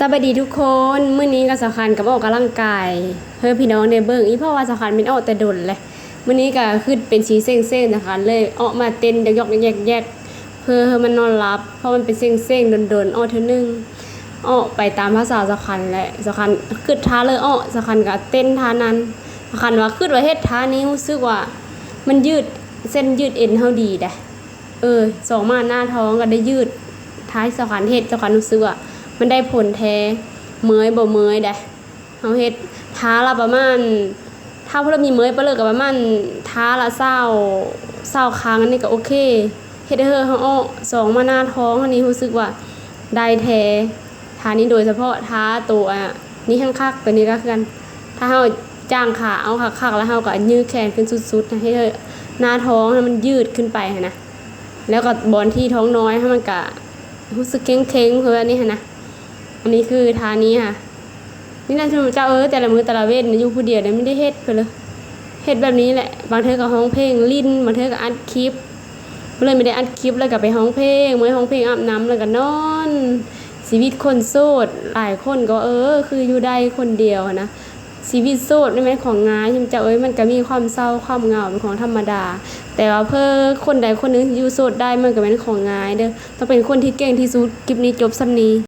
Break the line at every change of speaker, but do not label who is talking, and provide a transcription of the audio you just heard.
สวัสดีทุกคนมื้อนี้ก็สำคัญกับออกกำลังกายเพื่อพี่น้องได้เบิ่งอีเพราะว่าสำคัญเป็นออกแต่ดนเลยมื้อนี้ก็ขึ้นเป็นสีเส้งๆนะคะเลยออกมาเต้นยกๆแยกๆเพื่อให้มันนอนหลับเพราะมันเป็นเส้งๆดนๆออกเทื่อนึงออกไปตามภาษาสำคัญและสำคัญขึ้นท่าเลยออกสำคัญก็เต้นท่านั้นสำคัญว่าขึ้นว่าเฮ็ดท่านี้รู้สึกว่ามันยืดเส้นยืดเอ็นเฮาดีเด้สองมาหน้าท้องก็ได้ยืดท้ายสำคัญเฮ็ดสำคัญรู้สึกว่ามันได้ผลแท้เมื่อยบ่เมื่อยเด้เฮาเฮ็ดท้าละประมาณถ้าเพิ่นมีเมื่อยไปเลยก็ประมาณท้าละ20ครั้งอันนี้ก็โอเคเฮ็ดให้เฮาอ้อสองมาหน้าท้องอันนี้รู้สึกว่าได้แท้ท่านี้โดยเฉพาะท้าตัวนี่ข้างคักตัวนี้ก็คือกันถ้าเฮาจ้างขาเอาคักๆแล้วเฮาก็ยืดแขนขึ้นสุดๆให้หน้าท้องให้มันยืดขึ้นไปนะแล้วก็บอนที่ท้องน้อยให้มันก็รู้สึกเค้งๆคืออันนี้นะอันนี้คือทานี้ค่ะนี่นะเจ้าแต่ละมือแต่ละเว้นอยู่ผู้เดียวเนี่ยไม่ได้เฮ็ดเพิ่นเลยเฮ็ดแบบนี้แหละบางเทื่อก็ร้องเพลงลิ้นบางเทื่อก็อัดคลิปเลยไม่ได้อัดคลิปแล้วก็ไปร้องเพลงมื้อร้องเพลงอาบน้ำแล้วก็นอนชีวิตคนโสดหลายคนก็คืออยู่ได้คนเดียวนะชีวิตโสดนี่แม่นของง่ายเจ้ามันก็มีความเศร้าความเหงาเป็นของธรรมดาแต่ว่าเพื่อคนใดคนหนึงอยู่โสดได้มันก็เป็นของง่ายเด้อต้องเป็นคนที่เก่งที่สุดคลิปนี้จบส่ำนี้